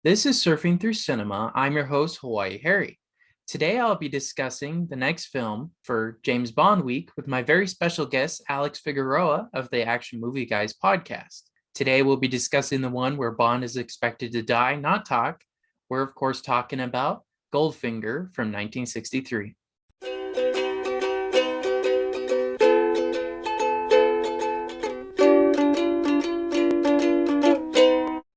This is Surfing Through Cinema. I'm your host, Hawaii Harry. Today I'll be discussing the next film for James Bond Week with my very special guest, Alex Figueroa of the Action Movie Guys podcast. Today we'll be discussing the one where Bond is expected to die, not talk. We're, of course, talking about Goldfinger from 1963.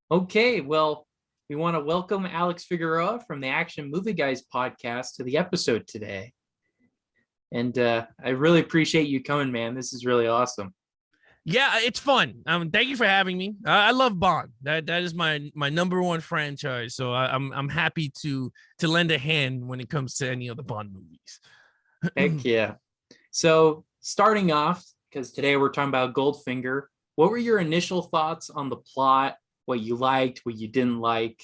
Okay, well, we want to welcome Alex Figueroa from the Action Movie Guys podcast to the episode today. And I really appreciate you coming, man. This is really awesome. Yeah, it's fun. Thank you for having me. I love Bond. That is my number one franchise. So I'm happy to lend a hand when it comes to any of the Bond movies. Heck yeah. So starting off, because today we're talking about Goldfinger, what were your initial thoughts on the plot? What you liked, what you didn't like?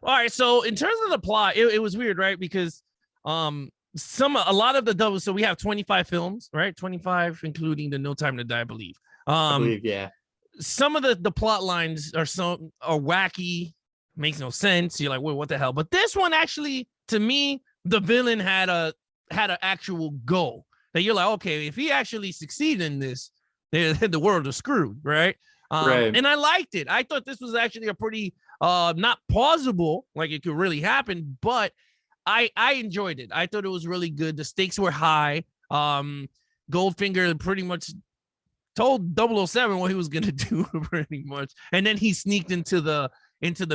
All right. So in terms of the plot, it was weird, right? Because a lot of the doubles. So we have 25 films, right? 25, including the No Time to Die, I believe. I believe, yeah. Some of the plot lines are wacky, makes no sense. You're like, well, what the hell? But this one actually, to me, the villain had an actual goal that you're like, okay, if he actually succeeded in this, the world is screwed, right? Right. And I liked it. I thought this was actually a pretty not plausible, like it could really happen, but I enjoyed it. I thought it was really good. The stakes were high. Goldfinger pretty much told 007 what he was gonna do, pretty much, and then he sneaked into the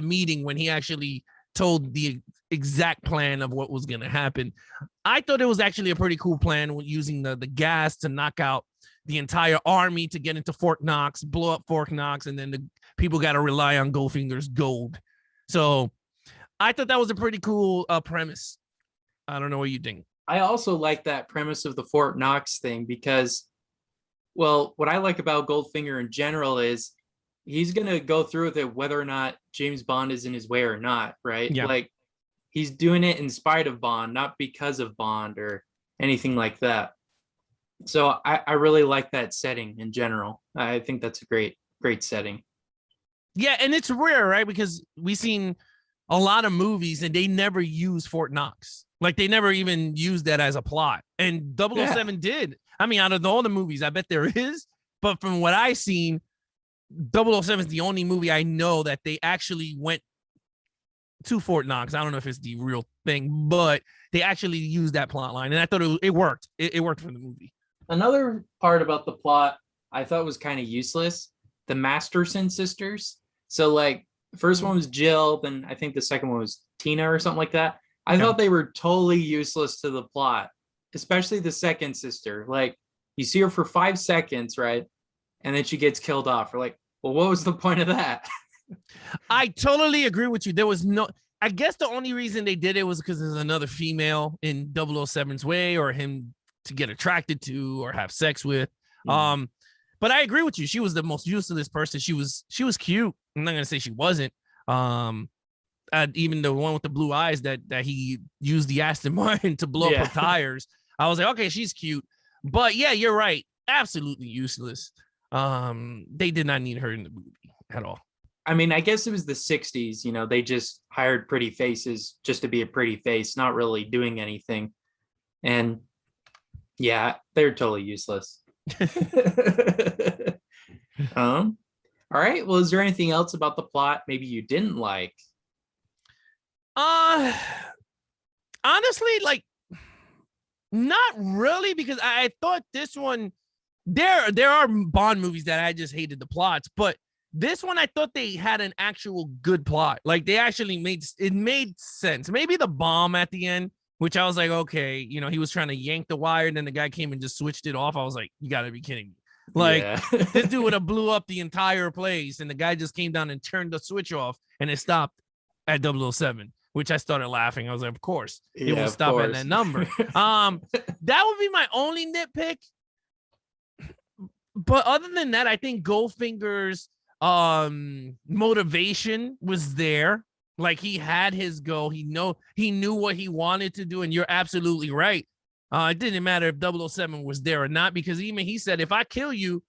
meeting when he actually told the exact plan of what was gonna happen. I thought it was actually a pretty cool plan using the gas to knock out the entire army to get into Fort Knox, blow up Fort Knox, and then the people got to rely on Goldfinger's gold. So I thought that was a pretty cool premise. I don't know what you think. I also like that premise of the Fort Knox thing because, well, what I like about Goldfinger in general is he's going to go through with it whether or not James Bond is in his way or not, right? Yeah. Like he's doing it in spite of Bond, not because of Bond or anything like that. So I really like that setting in general. I think that's a great setting. Yeah, and it's rare, right? Because we've seen a lot of movies and they never use Fort Knox. Like they never even used that as a plot. And 007 did. I mean, out of all the movies, I bet there is. But from what I've seen, 007 is the only movie I know that they actually went to Fort Knox. I don't know if it's the real thing, but they actually used that plot line. And I thought it worked. It worked for the movie. Another part about the plot I thought was kind of useless. The Masterson sisters. So like the first one was Jill, then I think the second one was Tina or something like that. I thought they were totally useless to the plot, especially the second sister. Like you see her for 5 seconds, right? And then she gets killed off. We're like, well, what was the point of that? I totally agree with you. There was I guess the only reason they did it was because there's another female in 007's way or him to get attracted to or have sex with. But I agree with you. She was the most useless person. She was cute. I'm not gonna say she wasn't. Even the one with the blue eyes that he used the Aston Martin to blow up her tires. I was like, okay, she's cute. But yeah, you're right. Absolutely useless. They did not need her in the movie at all. I mean, I guess it was the 60s, you know, they just hired pretty faces just to be a pretty face, not really doing anything. And yeah, they're totally useless. All right. Well, is there anything else about the plot maybe you didn't like? Honestly, like not really, because I thought this one there are Bond movies that I just hated the plots, but this one I thought they had an actual good plot. Like they actually made sense. Maybe the bomb at the end, which I was like, okay, you know, he was trying to yank the wire and then the guy came and just switched it off. I was like, you gotta be kidding me. Like this dude would have blew up the entire place and the guy just came down and turned the switch off and it stopped at 007, which I started laughing. I was like, of course, it will stop at that number. That would be my only nitpick. But other than that, I think Goldfinger's motivation was there. Like he had his goal. He knew what he wanted to do. And you're absolutely right. It didn't matter if 007 was there or not, because even he said, if I kill you,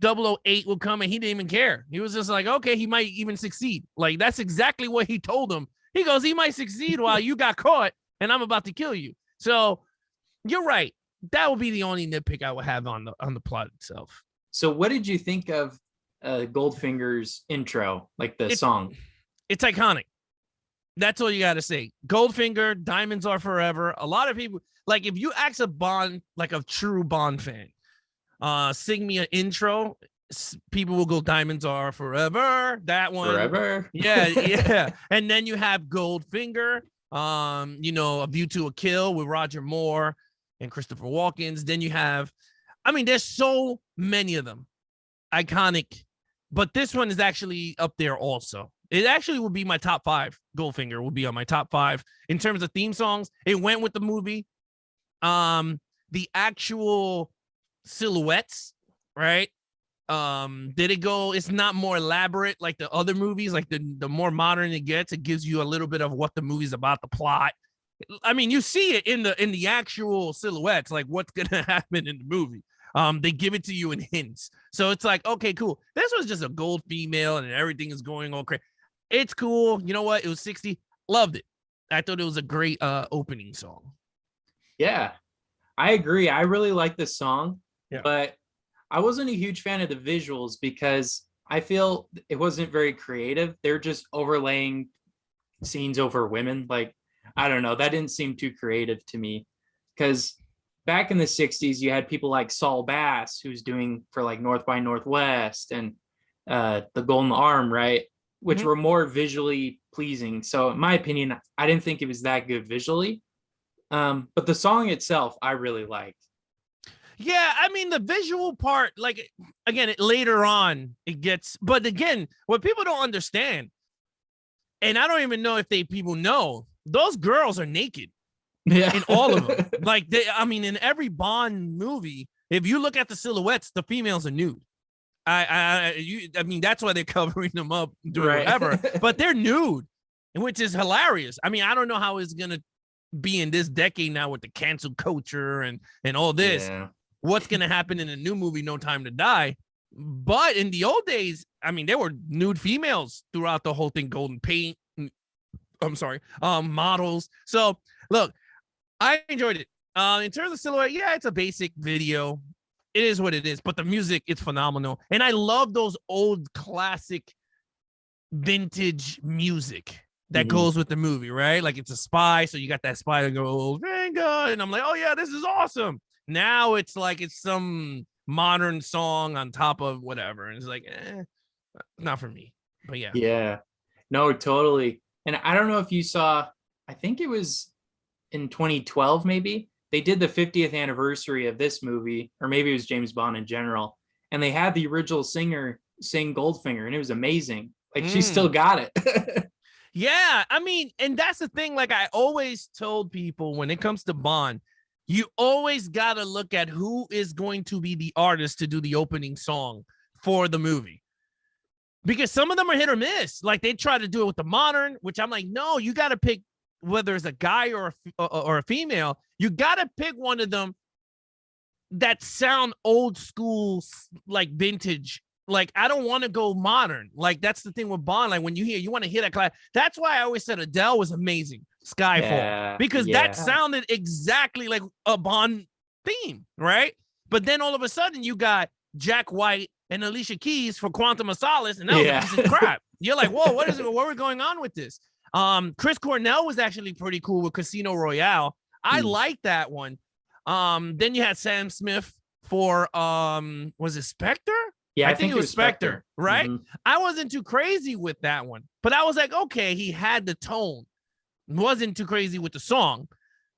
008 will come and he didn't even care. He was just like, okay, he might even succeed. Like, that's exactly what he told him. He goes, he might succeed while you got caught and I'm about to kill you. So you're right. That would be the only nitpick I would have on the plot itself. So what did you think of Goldfinger's intro, like the song? It's iconic. That's all you got to say. Goldfinger, Diamonds Are Forever. A lot of people, like, if you ask a Bond, like a true Bond fan, sing me an intro, people will go Diamonds Are Forever. That one. Forever. Yeah, yeah. And then you have Goldfinger, A View to a Kill with Roger Moore and Christopher Walken. Then you have, there's so many of them. Iconic. But this one is actually up there also. It actually would be my top 5. Goldfinger will be on my top 5 in terms of theme songs. It went with the movie. The actual silhouettes, right? Did it go? It's not more elaborate like the other movies. Like the more modern it gets, it gives you a little bit of what the movie's about, the plot. You see it in the actual silhouettes, like what's gonna happen in the movie. They give it to you in hints. So it's like, okay, cool. This was just a gold female and everything is going all crazy. It's cool. You know what? It was 60. Loved it. I thought it was a great opening song. Yeah, I agree. I really like this song, yeah. But I wasn't a huge fan of the visuals because I feel it wasn't very creative. They're just overlaying scenes over women. Like, I don't know. That didn't seem too creative to me because back in the 60s, you had people like Saul Bass, who's doing for like North by Northwest and the Golden Arm, right? Which were more visually pleasing. So in my opinion, I didn't think it was that good visually. But the song itself, I really liked. Yeah, the visual part, like, again, later on, it gets, but again, what people don't understand, and I don't even know if people know, those girls are naked. Yeah. In all of them. Like, in every Bond movie, if you look at the silhouettes, the females are nude. That's why they're covering them up, doing whatever, but they're nude, which is hilarious. I don't know how it's gonna be in this decade now with the cancel culture and all this. Yeah. What's gonna happen in a new movie, No Time to Die? But in the old days, there were nude females throughout the whole thing. Golden Paint. Models. So look, I enjoyed it. In terms of silhouette, yeah, it's a basic video. It is what it is, but the music is phenomenal. And I love those old classic vintage music that goes with the movie, right? Like, it's a spy, so you got that spy that goes, Goldfinger, and I'm like, oh yeah, this is awesome. Now it's like it's some modern song on top of whatever, and it's like, not for me. But yeah. Yeah. No, totally. And I don't know if you saw, I think it was in 2012, maybe. They did the 50th anniversary of this movie, or maybe it was James Bond in general. And they had the original singer sing Goldfinger, and it was amazing. Like, she still got it. Yeah, and that's the thing. Like, I always told people when it comes to Bond, you always got to look at who is going to be the artist to do the opening song for the movie. Because some of them are hit or miss. Like, they try to do it with the modern, which I'm like, no, you got to pick, whether it's a guy or a female, you got to pick one of them that sound old school, like vintage. Like, I don't want to go modern. Like, that's the thing with Bond. Like, when you want to hear that class. That's why I always said Adele was amazing. Skyfall. Because that sounded exactly like a Bond theme, right? But then all of a sudden you got Jack White and Alicia Keys for Quantum of Solace, and that was a piece of crap. You're like, whoa, what is it? What was going on with this? Chris Cornell was actually pretty cool with Casino Royale. I like that one. Then you had Sam Smith for was it Spectre? Yeah, I think it was Spectre, right? Mm-hmm. I wasn't too crazy with that one, but I was like, okay, he had the tone. Wasn't too crazy with the song,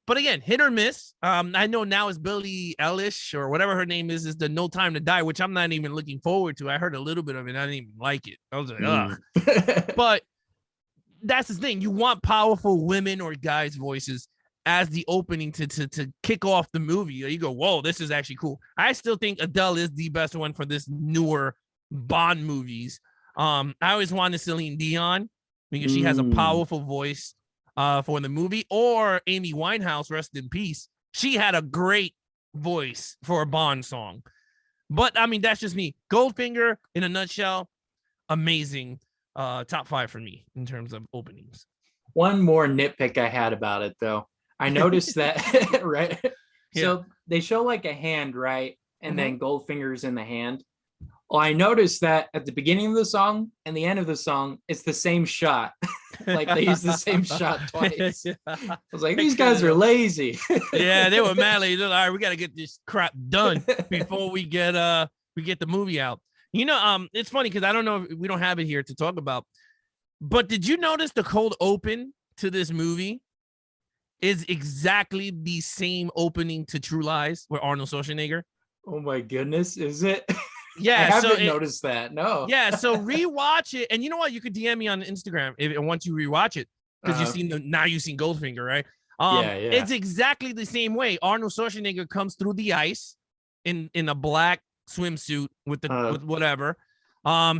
but again, hit or miss. I know now it's Billie Eilish or whatever her name is the No Time to Die, which I'm not even looking forward to. I heard a little bit of it. I didn't even like it. I was like, ugh. But that's the thing. You want powerful women or guys' voices as the opening to kick off the movie. You go, whoa, this is actually cool. I still think Adele is the best one for this newer Bond movies. I always wanted Celine Dion because she has a powerful voice for the movie, or Amy Winehouse, rest in peace. She had a great voice for a Bond song. But I mean, that's just me. Goldfinger in a nutshell, amazing. Top 5 for me in terms of openings. One more nitpick I had about it though. I noticed that right. Yeah. So they show like a hand, right? And Mhm. then Goldfinger's in the hand. Well, I noticed that at the beginning of the song and the end of the song, it's the same shot. Like they use the same shot twice. Yeah. I was like, these Mixing guys it are up. lazy. Yeah, they were mad. Like, all right, we got to get this crap done before we get the movie out. It's funny because I don't know if we don't have it here to talk about. But did you notice the cold open to this movie is exactly the same opening to True Lies with Arnold Schwarzenegger? Oh my goodness, is it? I Yeah, haven't noticed that. No. so rewatch it, and you know what? You could DM me on Instagram if once you rewatch it because you've seen Goldfinger, right? Yeah, yeah. It's exactly the same way. Arnold Schwarzenegger comes through the ice in a black swimsuit with with whatever.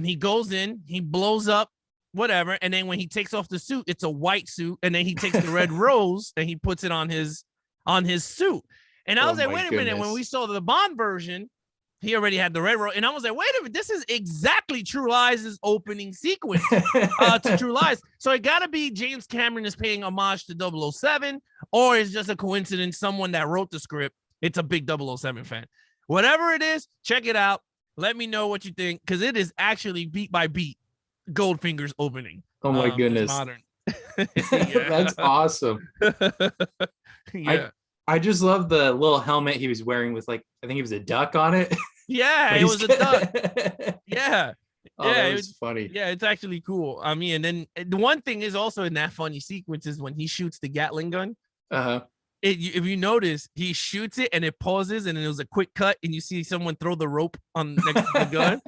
He goes in, he blows up whatever, and then when he takes off the suit, it's a white suit, and then he takes the red rose and he puts it on his suit. And I was like, wait a minute, when we saw the Bond version, he already had the red rose, and I was like, wait a minute, this is exactly True Lies' opening sequence to True Lies. So it got to be James Cameron is paying homage to 007, or it's just a coincidence. Someone that wrote the script, it's a big 007 fan. Whatever it is, check it out. Let me know what you think, because it is actually beat by beat Goldfinger's opening. Oh my goodness. Modern. That's awesome. Yeah. I just love the little helmet he was wearing with like, I think it was a duck on it. Yeah, it was a duck. Yeah. Oh, yeah, it was funny. Yeah, it's actually cool. I mean, and then the one thing is also in that funny sequence is when he shoots the Gatling gun. If you notice, he shoots it and it pauses, and it was a quick cut, and you see someone throw the rope on next to the gun.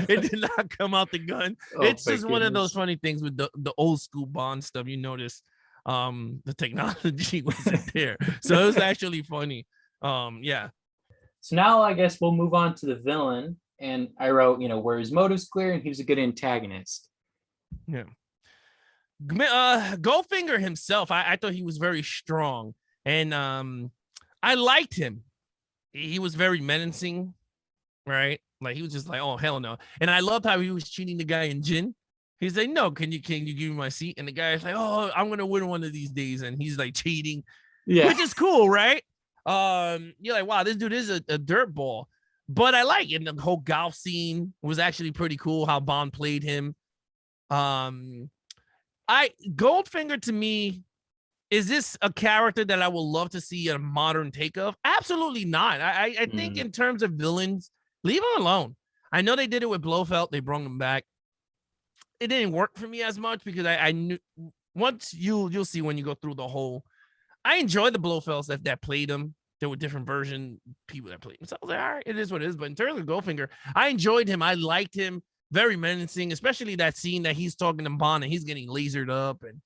It did not come out the gun. It's just one of those funny things with the old school Bond stuff. You notice the technology wasn't there. So it was actually funny. Yeah. So now I guess we'll move on to the villain. And I wrote, where his motive's clear and he was a good antagonist. Yeah. Goldfinger himself, I thought he was very strong, and I liked him. He was very menacing, right? Like he was just like, oh hell no. And I loved how he was treating the guy in gin. He's like, no, can you give me my seat? And the guy's like, oh, I'm gonna win one of these days, and he's like cheating, which is cool, right? You're like, wow, this dude is a dirt ball. But I like it. And the whole golf scene was actually pretty cool. How Bond played him. Goldfinger to me, is this a character that I would love to see a modern take of? Absolutely not. I think in terms of villains, leave him alone. I know they did it with Blofeld. They brought him back. It didn't work for me as much because I knew once you'll see when you go through the whole. I enjoy the Blofelds that played him. There were different version people that played him. So I was like, all right, it is what it is. But in terms of Goldfinger, I enjoyed him. I liked him. Very menacing, especially that scene that he's talking to Bond and he's getting lasered up. And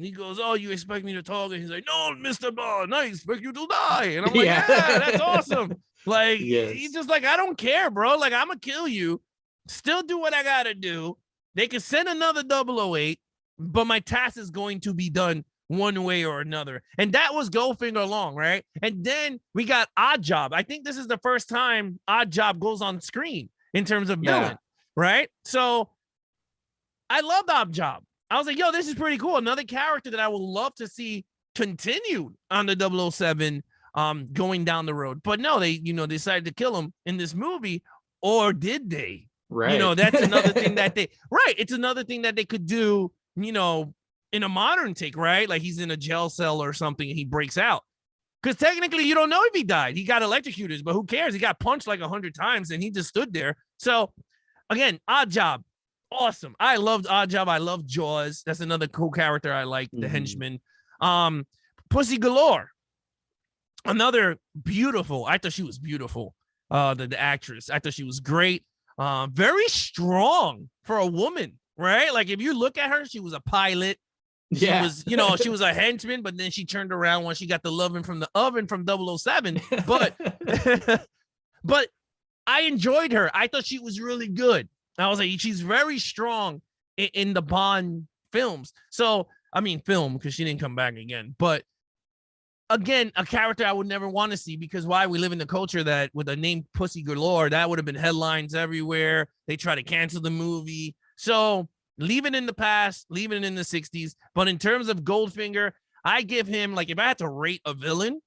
he goes, oh, you expect me to talk? And he's like, no, Mr. Bond, I expect you to die. And I'm like, yeah, that's awesome. Like, he's just like, I don't care, bro. Like, I'm going to kill you. Still do what I got to do. They can send another 008, but my task is going to be done one way or another. And that was Goldfinger along, right? And then we got Odd Job. I think this is the first time Odd Job goes on screen in terms of villain, right? So I loved Odd Job. I was like, yo, this is pretty cool. Another character that I would love to see continue on the 007 going down the road. But no, they, decided to kill him in this movie, or did they? Right. That's another thing that it's another thing that they could do, in a modern take, right? Like he's in a jail cell or something and he breaks out. Because technically you don't know if he died. He got electrocuted, but who cares? He got punched like 100 times and he just stood there. So again, Odd Job. Awesome. I loved Odd Job. I love Jaws. That's another cool character I like, the henchman. Pussy Galore. Another beautiful. I thought she was beautiful. The actress. I thought she was great. Very strong for a woman, right? Like if you look at her, she was a pilot. She was, she was a henchman, but then she turned around when she got the loving from the oven from 007. But but I enjoyed her. I thought she was really good. I was like, she's very strong in the Bond films. So, I mean, film, because she didn't come back again. But again, a character I would never want to see, because why? We live in the culture that with the name Pussy Galore, that would have been headlines everywhere. They try to cancel the movie. So leave it in the past, leave it in the 60s. But in terms of Goldfinger, I give him, like, if I had to rate a villain,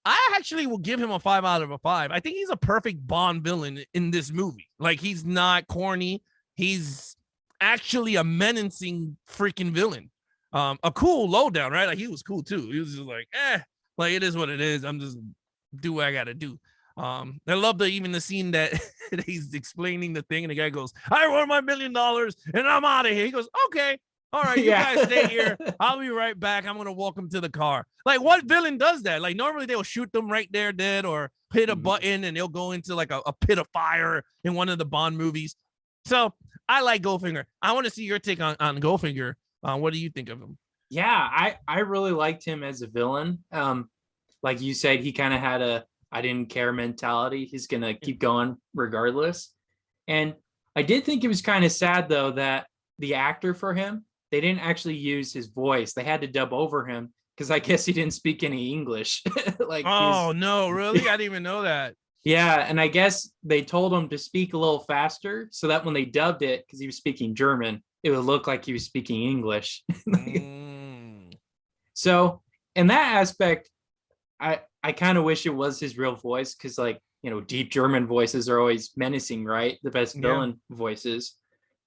I actually will give him a 5 out of a 5. I think he's a perfect Bond villain in this movie. Like, he's not corny. He's actually a menacing freaking villain. A cool lowdown, right? Like, he was cool too. He was just like, like, it is what it is. I'm just do what I gotta do. I love the scene that he's explaining the thing, and the guy goes, "I want my $1 million and I'm out of here." He goes, "Okay, all right, you guys stay here. I'll be right back. I'm gonna walk him to the car." Like, what villain does that? Like, normally they'll shoot them right there dead, or hit a button and they'll go into like a pit of fire in one of the Bond movies. So I like Goldfinger. I want to see your take on Goldfinger. What do you think of him? Yeah, I really liked him as a villain. Like you said, he kind of had a I didn't care mentality. He's gonna keep going regardless. And I did think it was kind of sad though that the actor for him, they didn't actually use his voice. They had to dub over him because I guess he didn't speak any English. Like, oh no, really? I didn't even know that. Yeah, and I guess they told him to speak a little faster so that when they dubbed it, because he was speaking German, it would look like he was speaking English. So in that aspect, I kind of wish it was his real voice, because, like, deep German voices are always menacing, right? The best villain voices.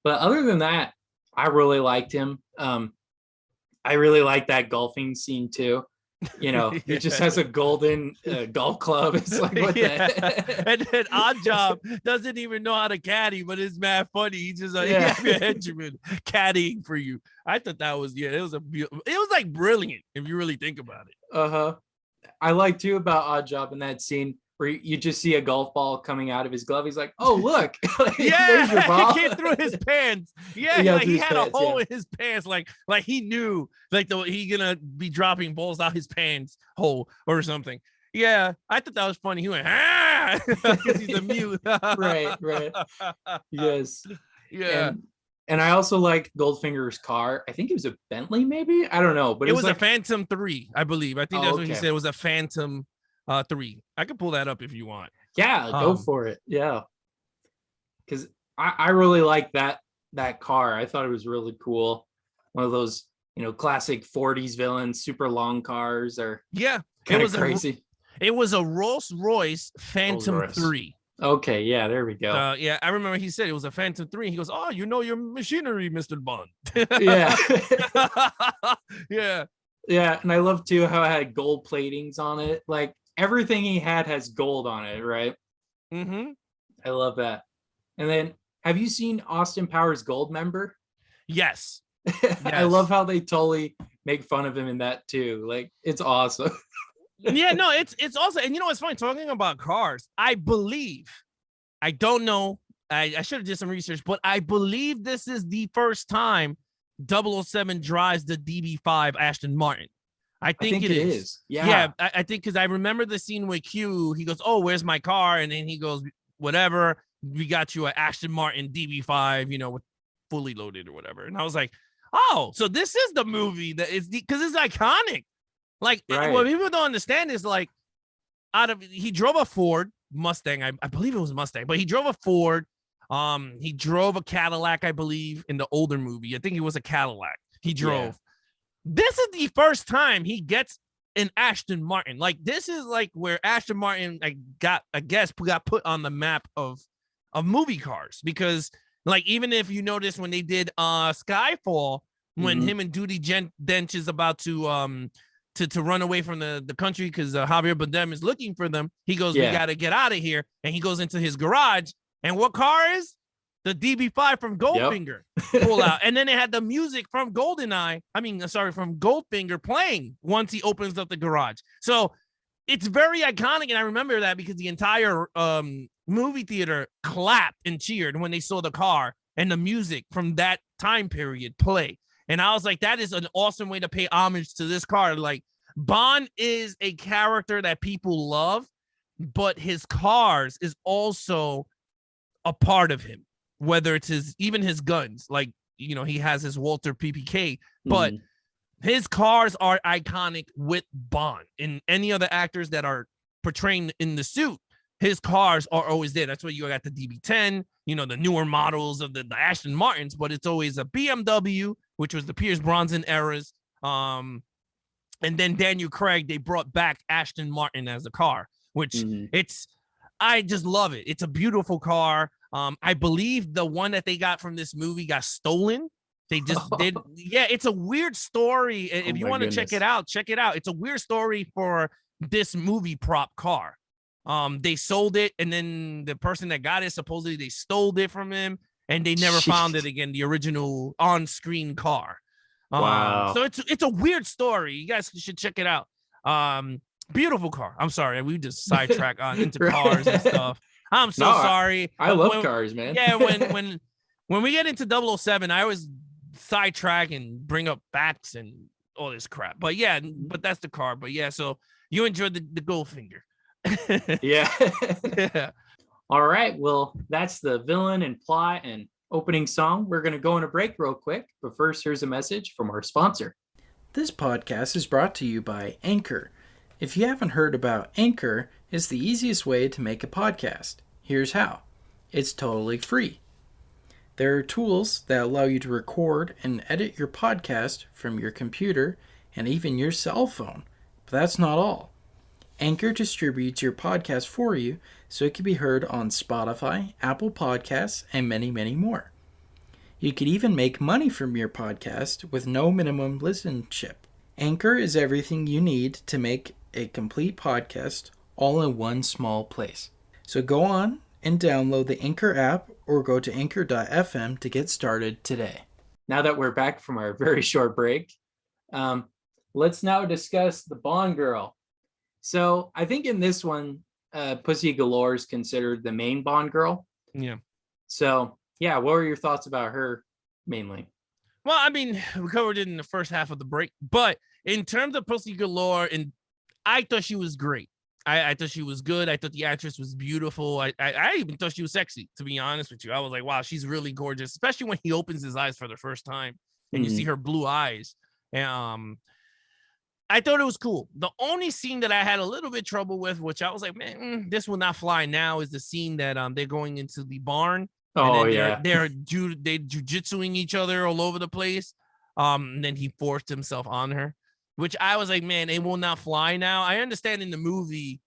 But other than that, I really liked him. I really like that golfing scene too. He just has a golden golf club. It's like, what the and then Odd Job doesn't even know how to caddy, but it's mad funny. He's just like, yeah, henchman caddying for you. I thought that was, it was like brilliant if you really think about it. I like too about Odd Job in that scene where you just see a golf ball coming out of his glove. He's like, "Oh, look!" There's your ball. He came through his pants. Yeah, like he had a hole in his pants. Like he knew, like he gonna be dropping balls out his pants hole or something. Yeah, I thought that was funny. He went, because he's a mute. Right. Yes. Yeah. And I also liked Goldfinger's car. I think it was a Bentley, maybe. I don't know, but it was like a Phantom 3, I believe. I think that's what he said. It was a Phantom 3. I could pull that up if you want. Yeah, go for it. Yeah, because I really like that car. I thought it was really cool. One of those classic 40s villains, super long cars are kind of crazy. It was a Rolls Royce Phantom 3. Okay, yeah, there we go. I remember he said it was a Phantom 3. He goes, "Oh, your machinery, Mr. Bond." Yeah. Yeah, and I love too how it had gold platings on it. Like, everything he had has gold on it, right? I love that. And then, have you seen Austin Powers Goldmember? Yes. I love how they totally make fun of him in that too. Like, it's awesome. Yeah, no, it's also, and it's funny talking about cars. I believe, I don't know, I should have did some research, but I believe this is the first time 007 drives the DB5 Aston Martin. I think it is. Yeah, I think, because I remember the scene with Q. He goes, "Oh, where's my car?" And then he goes, "Whatever, we got you an Aston Martin DB5, with fully loaded or whatever." And I was like, "Oh, so this is the movie that is because it's iconic." Like, what people don't understand is, like, he drove a Ford Mustang. I believe it was a Mustang, but he drove a Ford. He drove a Cadillac, I believe, in the older movie. I think it was a Cadillac he drove. Yeah. This is the first time he gets an Aston Martin. Like, this is like where Aston Martin got put on the map of movie cars, because, like, even if you notice when they did Skyfall, when him and Judi Dench is about to run away from the country because Javier Bardem is looking for them. He goes, "We got to get out of here." And he goes into his garage. And what car is? The DB5 from Goldfinger. Pull out. And then they had the music from from Goldfinger playing once he opens up the garage. So it's very iconic. And I remember that because the entire movie theater clapped and cheered when they saw the car and the music from that time period play. And I was like, that is an awesome way to pay homage to this car. Like, Bond is a character that people love, but his cars is also a part of him, whether it's even his guns. Like, he has his Walter PPK, but his cars are iconic with Bond. And any other actors that are portraying in the suit, his cars are always there. That's why you got the DB10, the newer models of the Aston Martins, but it's always a BMW, which was the Pierce Brosnan eras. And then Daniel Craig, they brought back Aston Martin as a car, which I just love it. It's a beautiful car. I believe the one that they got from this movie got stolen. They just did. Yeah, it's a weird story. If you want to check it out, check it out. It's a weird story for this movie prop car. They sold it, and then the person that got it, supposedly they stole it from him, and they never found it again, the original on-screen car. Wow. So it's a weird story. You guys should check it out. Beautiful car. I'm sorry, we just sidetrack on into cars and stuff. I'm so sorry. I love cars, man. Yeah, when we get into 007, I always sidetrack and bring up bats and all this crap. But yeah, that's the car. But yeah, so you enjoyed the Goldfinger. Yeah. Yeah. All right. Well, that's the villain and plot and opening song. We're going to go on a break real quick. But first, here's a message from our sponsor. This podcast is brought to you by Anchor. If you haven't heard about Anchor, it's the easiest way to make a podcast. Here's how. It's totally free. There are tools that allow you to record and edit your podcast from your computer and even your cell phone. But that's not all. Anchor distributes your podcast for you so it can be heard on Spotify, Apple Podcasts, and many, many more. You could even make money from your podcast with no minimum listenership. Anchor is everything you need to make a complete podcast all in one small place. So go on and download the Anchor app or go to anchor.fm to get started today. Now that we're back from our very short break, let's now discuss the Bond girl. So I think in this one, Pussy Galore is considered the main Bond girl. Yeah. So yeah, what were your thoughts about her mainly? Well, I mean, we covered it in the first half of the break, but in terms of Pussy Galore, and I thought she was great. I thought she was good. I thought the actress was beautiful. I even thought she was sexy, to be honest with you. I was like, wow, she's really gorgeous, especially when he opens his eyes for the first time and you see her blue eyes. And I thought it was cool. The only scene that I had a little bit trouble with, which I was like, man, this will not fly now, is the scene that they're going into the barn. Oh, and they're jujitsuing each other all over the place. And then he forced himself on her, which I was like, man, it will not fly now. I understand in the movie,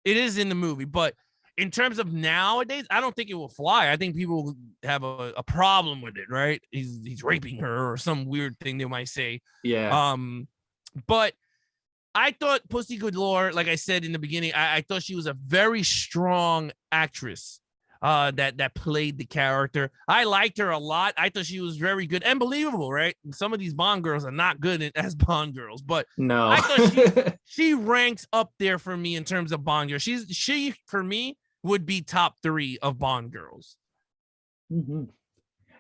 it is in the movie, but in terms of nowadays, I don't think it will fly. I think people will have a problem with it, right? He's raping her or some weird thing they might say. Yeah. But I thought Pussy Galore, like I said in the beginning, I thought she was a very strong actress that played the character. I liked her a lot. I thought she was very good and believable, right? Some of these Bond girls are not good as Bond girls, but no, I thought she ranks up there for me in terms of Bond girls. She for me would be top 3 of Bond girls. Mm-hmm.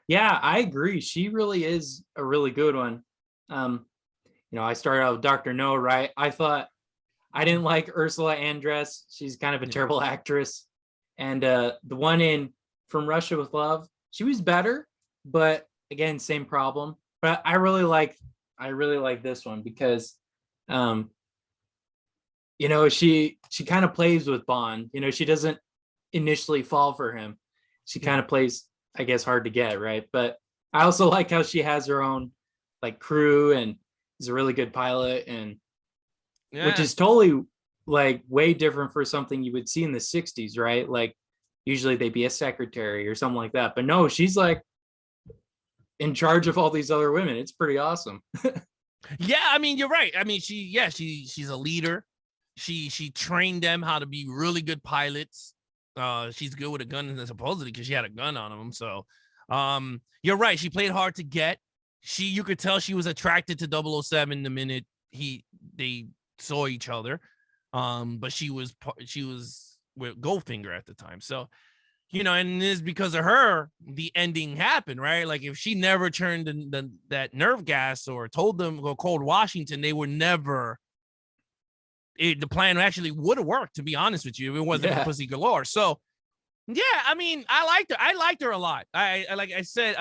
Yeah, I agree. She really is a really good one. I started out with Dr. No, right? I didn't like Ursula Andress. She's kind of a terrible actress. And the one in From Russia with Love, she was better, but again, same problem. But I really like this one because, she kind of plays with Bond. She doesn't initially fall for him. She kind of plays, I guess, hard to get, right? But I also like how she has her own like crew and is a really good pilot, and which is totally like way different for something you would see in the 60s, right? Like usually they'd be a secretary or something like that, but no, she's like in charge of all these other women. It's pretty awesome. Yeah, I mean, you're right. I mean, she's a leader. She trained them how to be really good pilots. She's good with a gun, supposedly, because she had a gun on them. So you're right. She played hard to get. You could tell she was attracted to 007 the minute they saw each other. But she was with Goldfinger at the time. So, and it's because of her, the ending happened, right? Like if she never turned that nerve gas or told them go called Washington, they would never, the plan actually would have worked, to be honest with you. If it wasn't for Pussy Galore. So yeah, I mean, I liked her a lot. I like I said,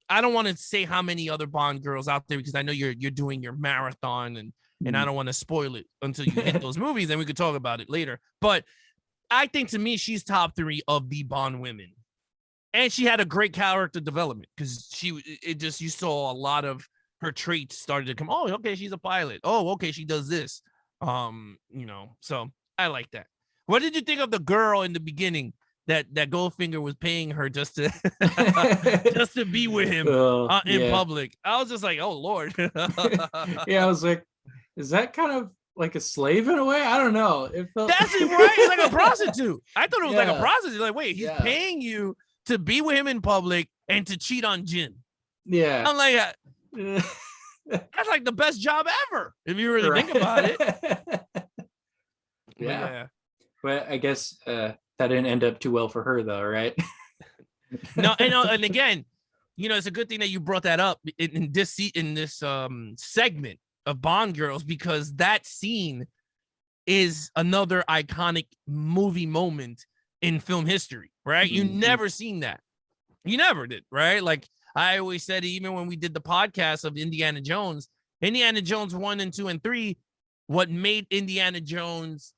I don't want to say how many other Bond girls out there because I know you're doing your marathon and I don't want to spoil it until you hit those movies, and we could talk about it later. But I think to me, she's top 3 of the Bond women. And she had a great character development because you saw a lot of her traits started to come. Oh, okay, she's a pilot. Oh, okay, she does this. So I like that. What did you think of the girl in the beginning that Goldfinger was paying her just to just to be with him in public? I was just like, oh Lord. Yeah, I was like, is that kind of like a slave in a way? I don't know. It felt that's it, right? It's like a prostitute. I thought it was like a prostitute. Like, wait, he's paying you to be with him in public and to cheat on Jin. Yeah. I'm like, that's like the best job ever if you really think about it. Yeah. But I guess that didn't end up too well for her though, right? No, and again, it's a good thing that you brought that up in this segment of Bond girls, because that scene is another iconic movie moment in film history, right? You never seen that. You never did, right? Like I always said, even when we did the podcast of Indiana Jones 1 and 2 and 3, what made Indiana Jones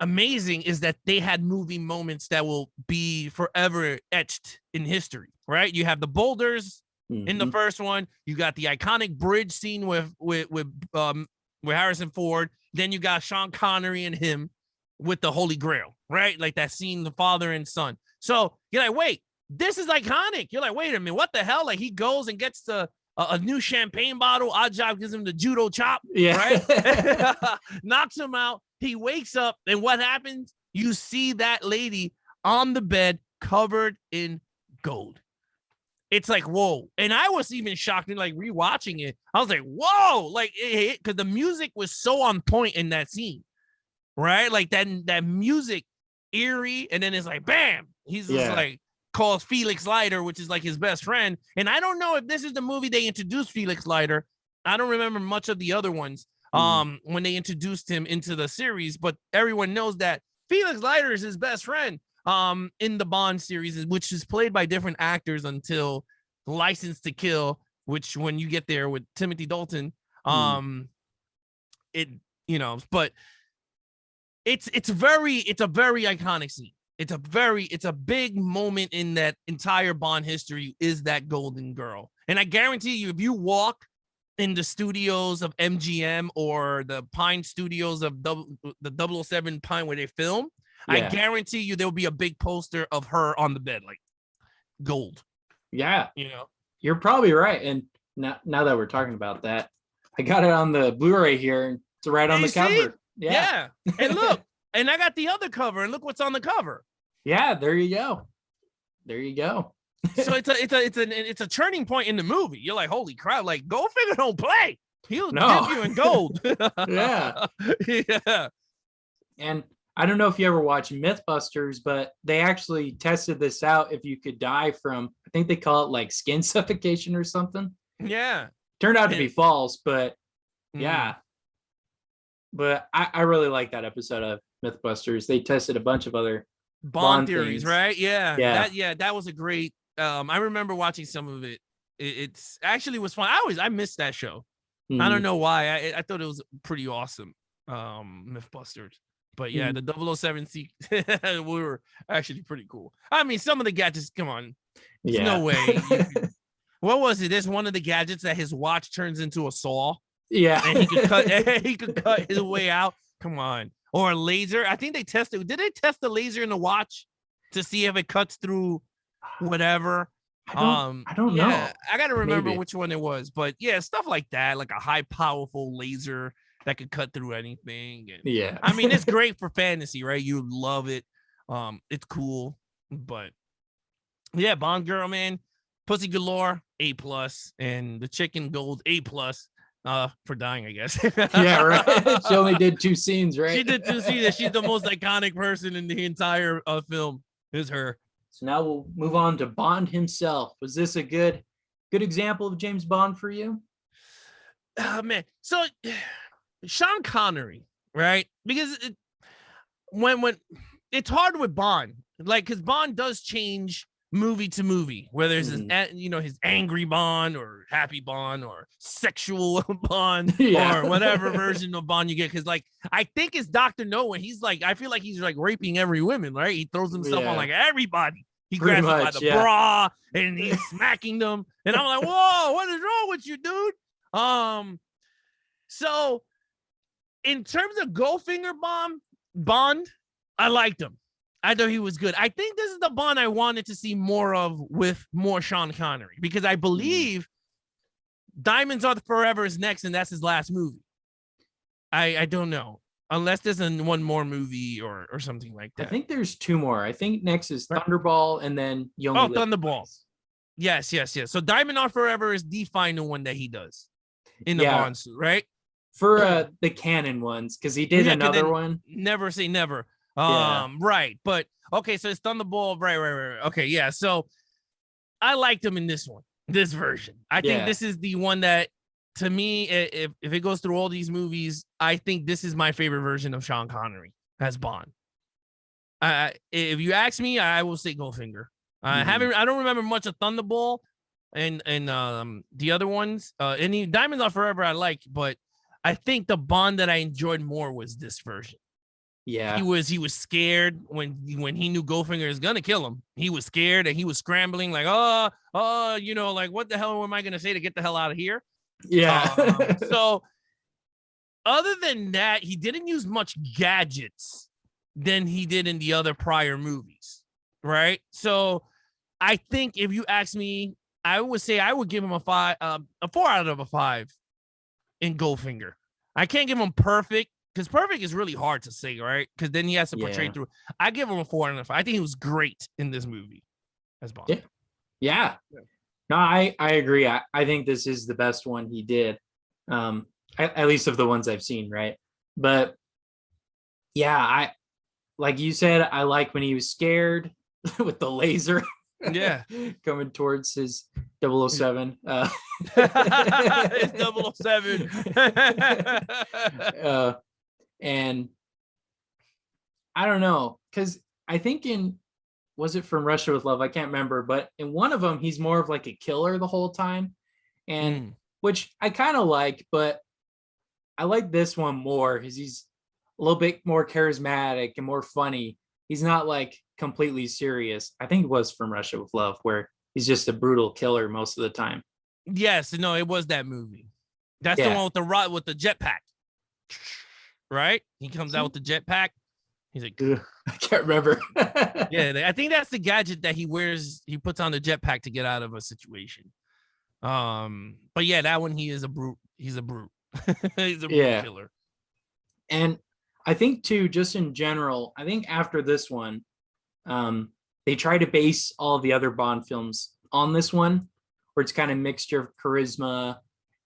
amazing is that they had movie moments that will be forever etched in history, right? You have the boulders in the first one. You got the iconic bridge scene with Harrison Ford. Then you got Sean Connery and him with the Holy Grail, right? Like that scene, the father and son. So you're like, wait, this is iconic. You're like, wait a minute, what the hell? Like he goes and gets a new champagne bottle. Oddjob gives him the judo chop, right? Knocks him out. He wakes up, and what happens? You see that lady on the bed covered in gold. It's like, whoa. And I was even shocked and like rewatching it. I was like, whoa, like because the music was so on point in that scene, right? Like that music, eerie, and then it's like, bam. He's just like calls Felix Leiter, which is like his best friend. And I don't know if this is the movie they introduced Felix Leiter. I don't remember much of the other ones when they introduced him into the series, but everyone knows that Felix Leiter is his best friend in the Bond series, which is played by different actors until License to Kill, which when you get there with Timothy Dalton, but it's a very iconic scene. It's a big moment in that entire Bond history is that golden girl. And I guarantee you, if you walk in the studios of MGM or the Pine Studios of the 007 Pine where they film, I guarantee you there'll be a big poster of her on the bed, like gold. Yeah. You're probably right. And now that we're talking about that, I got it on the Blu-ray here, and it's right on the cover. Yeah. And look, and I got the other cover, and look what's on the cover. Yeah, there you go. So it's a turning point in the movie. You're like, holy crap! Like Goldfinger don't play. He'll give you in gold. Yeah. And I don't know if you ever watch Mythbusters, but they actually tested this out. If you could die from, I think they call it like skin suffocation or something. Yeah. Turned out to be false, but yeah. But I really like that episode of Mythbusters. They tested a bunch of other Bond theories, things. right? Yeah. That was a great. I remember watching some of it. It's actually was fun. I missed that show. I don't know why. I thought it was pretty awesome. Mythbusters. But yeah, the 007 we were actually pretty cool. I mean, some of the gadgets, come on. There's no way. What was it? There's one of the gadgets that his watch turns into a saw. Yeah. And he could cut his way out. Come on. Or a laser. I think they tested. Did they test the laser in the watch to see if it cuts through whatever? I don't know. I got to remember which one it was. But yeah, stuff like that, like a high powerful laser that could cut through anything. And, I mean, it's great for fantasy, right? You love it. It's cool. But yeah, Bond girl, man. Pussy galore, A+, and the chicken gold, A+. For dying, I guess. Yeah, right. She only did 2 scenes, right? She did 2 scenes. She's the most iconic person in the entire film. Is her. So now we'll move on to Bond himself. Was this a good example of James Bond for you? Oh, man. So Sean Connery, right? Because when it's hard with Bond, like, because Bond does change movie to movie, whether it's his, Mhm. his angry Bond or happy Bond or sexual Bond Yeah. or whatever version of Bond you get. Because like I think it's Dr. No when he's like, I feel like he's like raping every woman, right? He throws himself on Yeah. like everybody. He Pretty grabs them by much, the yeah. bra and he's smacking them. And I'm like, whoa, what is wrong with you, dude? So in terms of Goldfinger Bond, I liked him. I thought he was good. I think this is the Bond I wanted to see more of with more Sean Connery, because I believe Diamonds Are Forever is next, and that's his last movie. I don't know. Unless there's one more movie or something like I that. think there's 2 more. I think next is Thunderball, and then you only live Thunderball. twice. Yes. So Diamond Are Forever is the final one that he does in the Yeah. Bond suit, right? For the canon ones, because he did another one. Never say never. Yeah. Right. But okay, so it's Thunderball. Right. Okay, yeah. So I liked him in this version. I think this is the one that, to me, if it goes through all these movies, I think this is my favorite version of Sean Connery as Bond. If you ask me, I will say Goldfinger. I don't remember much of Thunderball and the other ones. Any Diamonds Are Forever I like, but I think the Bond that I enjoyed more was this version. Yeah. He was scared when he knew Goldfinger is gonna kill him. He was scared and he was scrambling like, like what the hell am I gonna say to get the hell out of here? Yeah. So other than that, he didn't use much gadgets than he did in the other prior movies, right? So I think if you ask me, I would say I would give him a 4 out of 5 in Goldfinger. I can't give him perfect, because perfect is really hard to say, right? Because then he has to portray through. I give him a 4 out of 5. I think he was great in this movie as Bond. Yeah. No, I agree. I think this is the best one he did. At least of the ones I've seen, right? But yeah, I like you said, I like when he was scared with the laser coming towards his 007. It's 007. And I don't know, because I think was it From Russia with Love? I can't remember, but in one of them, he's more of like a killer the whole time, and which I kind of like, but I like this one more because he's a little bit more charismatic and more funny. He's not like completely serious. I think it was From Russia with Love, where he's just a brutal killer most of the time. Yes, no, it was that movie. That's the one with the jetpack, right? He comes out with the jetpack. He's like, I can't remember. Yeah, I think that's the gadget that he wears. He puts on the jetpack to get out of a situation. But yeah, that one, he is a brute. He's a brute. He's a brute killer. And I think too, just in general, I think after this one, they try to base all the other Bond films on this one, where it's kind of mixture of charisma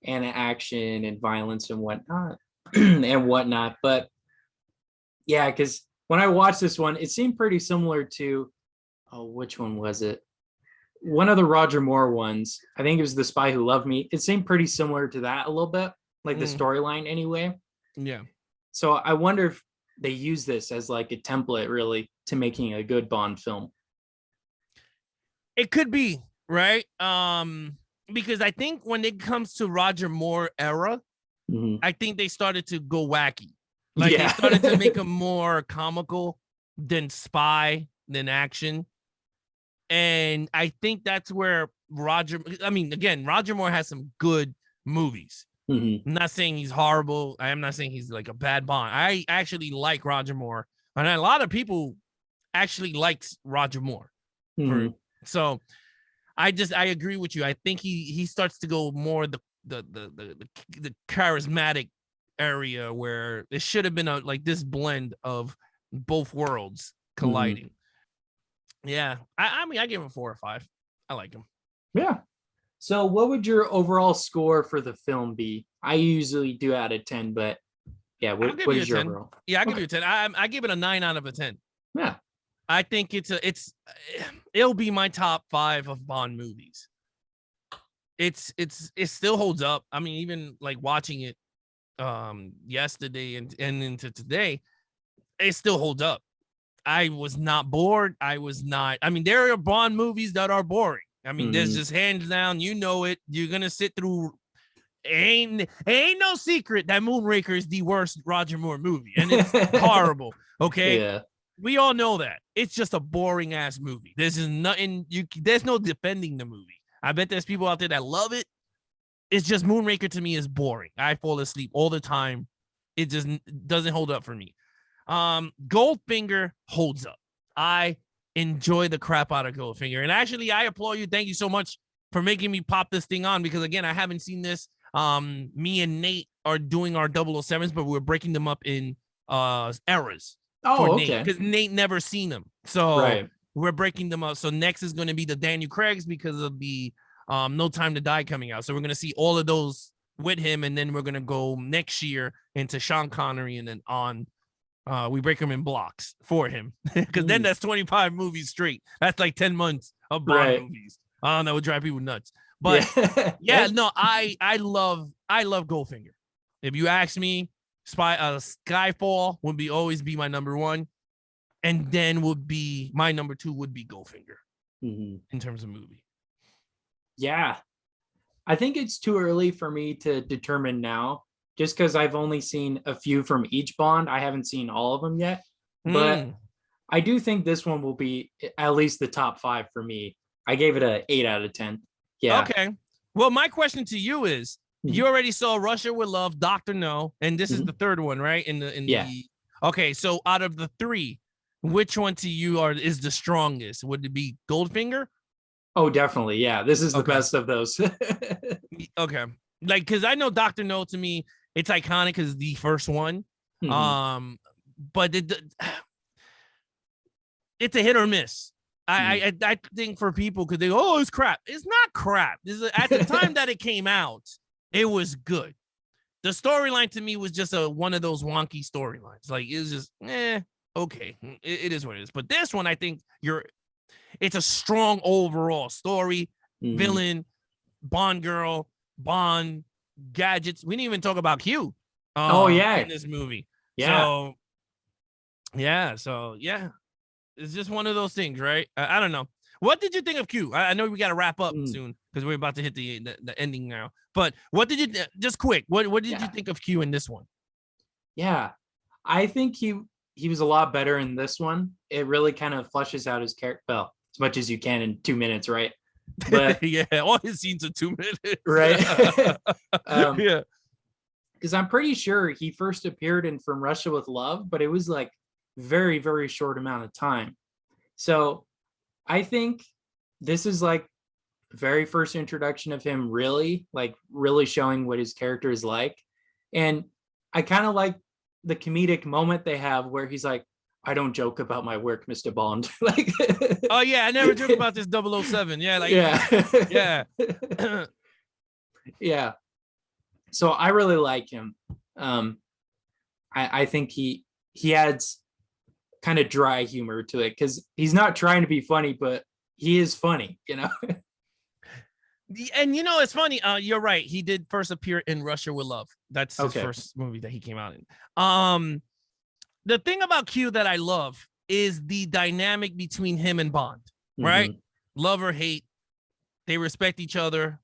and action and violence and whatnot. But yeah, because when I watched this one, it seemed pretty similar to, which one was it? One of the Roger Moore ones. I think it was The Spy Who Loved Me. It seemed pretty similar to that a little bit, like the storyline anyway. Yeah. So I wonder if they use this as like a template really to making a good Bond film. It could be, right? Because I think when it comes to Roger Moore era, I think they started to go wacky. Like they started to make him more comical than spy, than action. And I think that's where Roger Moore has some good movies. I'm not saying he's horrible. I am not saying he's like a bad Bond. I actually like Roger Moore. And a lot of people actually likes Roger Moore. So I agree with you. I think he starts to go more the charismatic area, where it should have been like this blend of both worlds colliding. Yeah. I mean, I give him 4 or 5. I like him. Yeah. So what would your overall score for the film be? I usually do out of 10, but yeah, what is your 10. overall? Yeah, I'll give you a 10. I give it a 9 out of a 10. Yeah. I think it'll be my top 5 of Bond movies. It still holds up. I mean, even like watching it yesterday and into today, it still holds up. I was not bored. I mean, there are Bond movies that are boring. I mean, there's just hands down, you know it. You're gonna sit through. Ain't no secret that Moonraker is the worst Roger Moore movie, and it's horrible. Okay, Yeah. we all know that. It's just a boring ass movie. There's nothing. There's no defending the movie. I bet there's people out there that love it. It's just Moonraker to me is boring. I fall asleep all the time. It just doesn't hold up for me. Goldfinger holds up. I enjoy the crap out of Goldfinger. And actually, I applaud you. Thank you so much for making me pop this thing on, because again, I haven't seen this. Me and Nate are doing our 007s, but we're breaking them up in eras. Oh, Nate, okay. because Nate never seen them. So Right. we're breaking them up. So next is going to be the Daniel Craig's because of the No Time to Die coming out. So we're going to see all of those with him, and then we're going to go next year into Sean Connery, and then on we break them in blocks for him, because then that's 25 movies straight. That's like 10 months of Bond movies. That would drive people nuts. But no, I love Goldfinger. If you ask me, Skyfall would always be my number one, and then would be my number two would be Goldfinger in terms of movie. Yeah, I think it's too early for me to determine now, just because I've only seen a few from each Bond. I haven't seen all of them yet, but I do think this one will be at least the top 5 for me. I gave it a 8 out of 10. Yeah. Okay. Well, my question to you is, you already saw Russia with Love, Dr. No, and this is the third one, right? Okay, so out of the 3, which one to you is the strongest? Would it be Goldfinger? Oh, definitely. Yeah, this is the best of those. Okay. Like, because I know Dr. No, to me, it's iconic because the first one. But it's a hit or miss. I think for people, because they go, oh, it's crap. It's not crap. At the time that it came out, it was good. The storyline to me was just one of those wonky storylines. Like, it was just, okay. It is what it is. But this one, I think it's a strong overall story. Villain, Bond girl, Bond gadgets. We didn't even talk about Q. In this movie. So it's just one of those things, right? I don't know. What did you think of Q? I know we got to wrap up soon because we're about to hit the ending now. But what did you just quick? What did you think of Q in this one? Yeah, I think he was a lot better in this one. It really kind of flushes out his character, well, as much as you can in 2 minutes, right? But yeah, all his scenes are 2 minutes, right? Because I'm pretty sure he first appeared in From Russia with Love, but it was like very, very short amount of time. So I think this is like very first introduction of him really showing what his character is like. And I kind of like the comedic moment they have where he's like, I don't joke about my work, Mr. Bond. Like, oh yeah, I never joke about this 007. Yeah, like yeah. Yeah. So I really like him. I think he adds kind of dry humor to it because he's not trying to be funny, but he is funny, you know. And you know, it's funny. You're right. He did first appear in Russia with Love. That's his first movie that he came out in. The thing about Q that I love is the dynamic between him and Bond, right? Love or hate. They respect each other.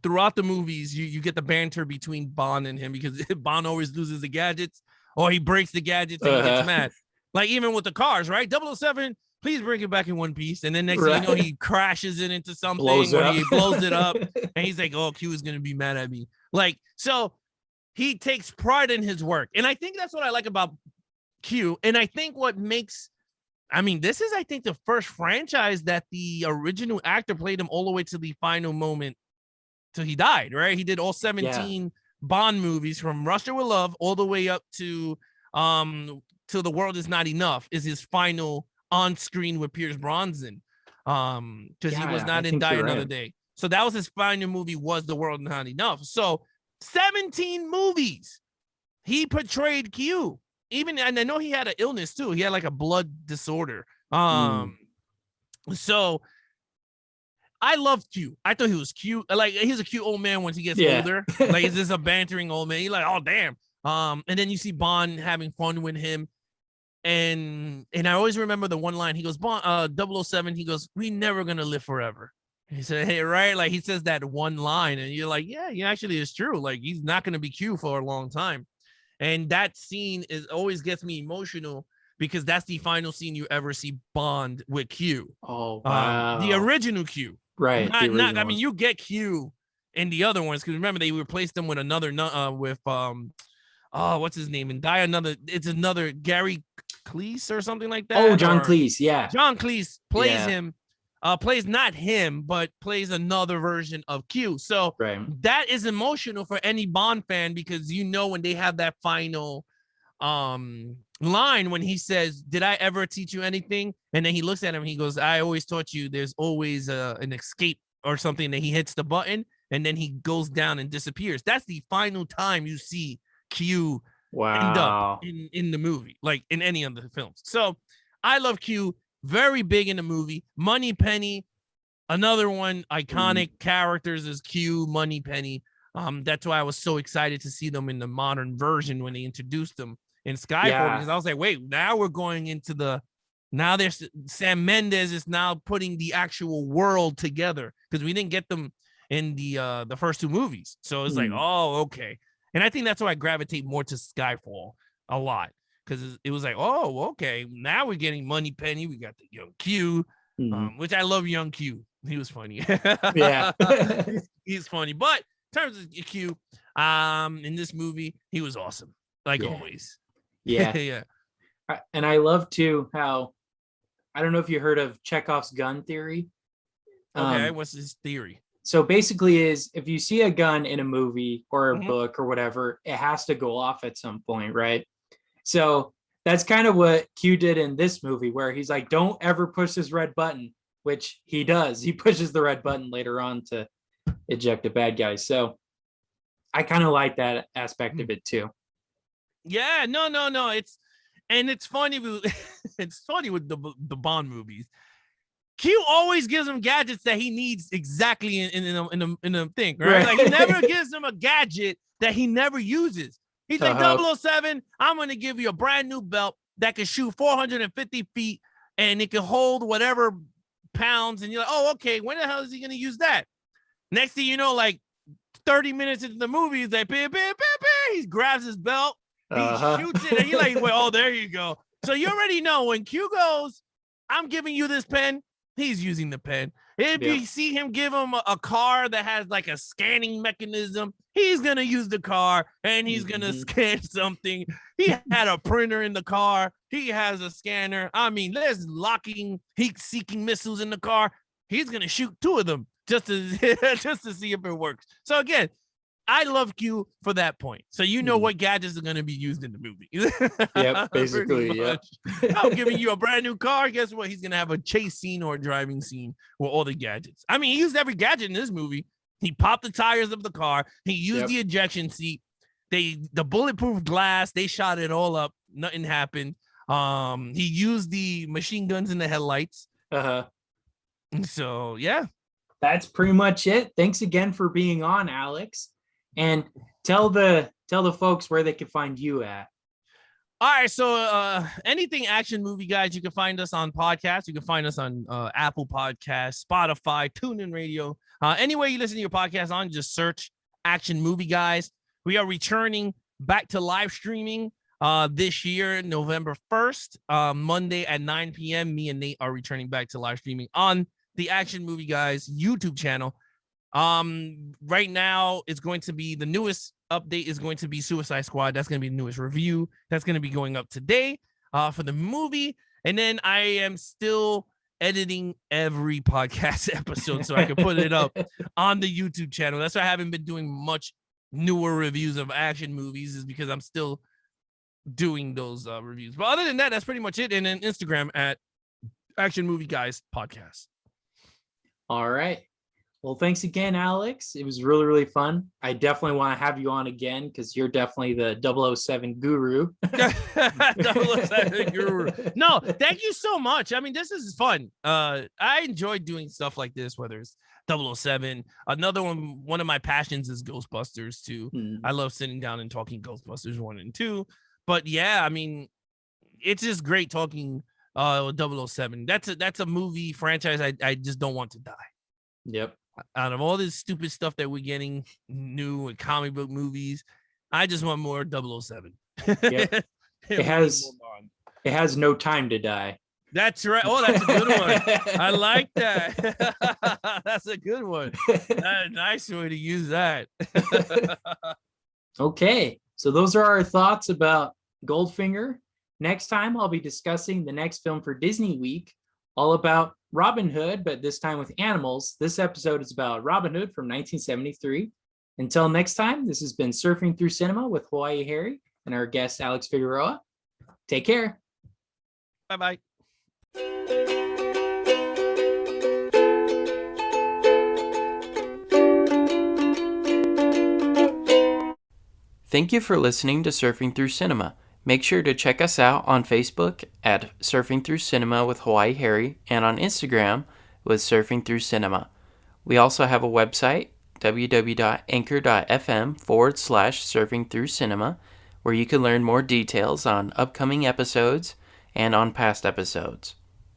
Throughout the movies, you get the banter between Bond and him because Bond always loses the gadgets or he breaks the gadgets and he gets mad. Like even with the cars, right? 007, please bring it back in one piece. And then next thing you know, he crashes it into something or he blows it up. And he's like, oh, Q is going to be mad at me. Like, so he takes pride in his work. And I think that's what I like about Q. And I think what makes, I mean, this is, I think, the first franchise that the original actor played him all the way to the final moment till he died, right? He did all 17 Bond movies from Russia with Love all the way up to Till the World Is Not Enough is his final on screen with Pierce Brosnan. Because he was not in Die Another Day. So that was his final movie, was The World Is Not Enough. So 17 movies he portrayed Q. Even, and I know he had an illness too. He had like a blood disorder. So I loved Q. I thought he was cute. Like, he's a cute old man once he gets older. Like, is this a bantering old man? You're like, oh damn. And then you see Bond having fun with him. And I always remember the one line. He goes, 007, he goes, "We never gonna live forever." He said, "Hey, right?" Like, he says that one line, and you're like, yeah, actually it's true. Like, he's not gonna be Q for a long time. And that scene always gets me emotional because that's the final scene you ever see Bond with Q. Oh wow. The original Q. Right. The Not. I original mean, you get Q in the other ones because remember they replaced them with another what's his name? And it's another Gary Cleese or something like that. Oh, John Cleese, yeah. John Cleese plays Yeah. him, plays not him, but plays another version of Q. So Right. that is emotional for any Bond fan because you know when they have that final line when he says, "Did I ever teach you anything?" And then he looks at him and he goes, "I always taught you there's always an escape or something." That he hits the button and then he goes down and disappears. That's the final time you see Q end up in the movie, like in any of the films. So I love Q. Very big in the movie. Moneypenny, another one, iconic characters is Q, Moneypenny. That's why I was so excited to see them in the modern version when they introduced them in Skyfall, because I was like, wait, now we're going into now there's Sam Mendes is now putting the actual world together because we didn't get them in the first two movies. So it's like, oh, okay. And I think that's why I gravitate more to Skyfall a lot because it was like, oh, okay, now we're getting Moneypenny. We got the young Q, which I love young Q. He was funny. Yeah. he's funny. But in terms of Q, in this movie, he was awesome, like always. Yeah. Yeah. And I love too how, I don't know if you heard of Chekhov's gun theory. Okay, what's his theory? So basically is if you see a gun in a movie or a book or whatever, it has to go off at some point, right? So that's kind of what Q did in this movie, where he's like, don't ever push this red button, which he does. He pushes the red button later on to eject a bad guy. So I kind of like that aspect of it too. Yeah, no. It's funny. It's funny with the Bond movies. Q always gives him gadgets that he needs exactly in a thing, right? Like he never gives him a gadget that he never uses. He's like 007, I'm going to give you a brand new belt that can shoot 450 feet and it can hold whatever pounds. And you're like, oh, okay, when the hell is he going to use that? Next thing you know, like 30 minutes into the movie, he's like, he grabs his belt, he shoots it, and you're like, well, oh, there you go. So you already know when Q goes, I'm giving you this pen, he's using the pen. If you see him give him a car that has like a scanning mechanism, he's going to use the car and he's going to scan something. He had a printer in the car. He has a scanner. I mean, there's heat-seeking missiles in the car. He's going to shoot two of them just to see if it works. So again, I love Q for that point. So you know what gadgets are going to be used in the movie. Yep, basically, yeah. I'm giving you a brand new car. Guess what? He's going to have a chase scene or a driving scene with all the gadgets. I mean, he used every gadget in this movie. He popped the tires of the car. He used the ejection seat. The bulletproof glass. They shot it all up. Nothing happened. He used the machine guns in the headlights. So, yeah. That's pretty much it. Thanks again for being on, Alex. And tell the folks where they can find you at. All right, so anything action movie guys, you can find us on podcasts. You can find us on Apple Podcasts, Spotify, TuneIn Radio. Anywhere you listen to your podcast on, just search Action Movie Guys. We are returning back to live streaming this year, November 1st, Monday at 9 p.m. Me and Nate are returning back to live streaming on the Action Movie Guys YouTube channel. Right now it's going to be the newest update is going to be Suicide Squad. That's going to be the newest review. That's going to be going up today for the movie. And then I am still editing every podcast episode so I can put it up on the YouTube channel. That's why I haven't been doing much newer reviews of action movies, is because I'm still doing those reviews. But other than that, that's pretty much it. And then Instagram at Action Movie Guys Podcast. All right. Well, thanks again, Alex. It was really, really fun. I definitely want to have you on again because you're definitely the 007 guru. 007 guru. No, thank you so much. I mean, this is fun. I enjoy doing stuff like this, whether it's 007. Another one of my passions is Ghostbusters too. I love sitting down and talking Ghostbusters 1 and 2. But yeah, I mean, it's just great talking 007. That's a movie franchise I just don't want to die. Yep. Out of all this stupid stuff that we're getting new and comic book movies, I just want more 007. Yep. It has no time to die. That's right. Oh, that's a good one. I like that. That's a good one. That's a nice way to use that. Okay, so those are our thoughts about Goldfinger. Next time, I'll be discussing the next film for Disney Week, all about Robin Hood, but this time with animals. This episode is about Robin Hood from 1973. Until next time, this has been Surfing Through Cinema with Hawaii Harry and our guest, Alex Figueroa. Take care. Bye-bye. Thank you for listening to Surfing Through Cinema. Make sure to check us out on Facebook at Surfing Through Cinema with Hawaii Harry and on Instagram with Surfing Through Cinema. We also have a website, www.anchor.fm/Surfing Through Cinema, where you can learn more details on upcoming episodes and on past episodes.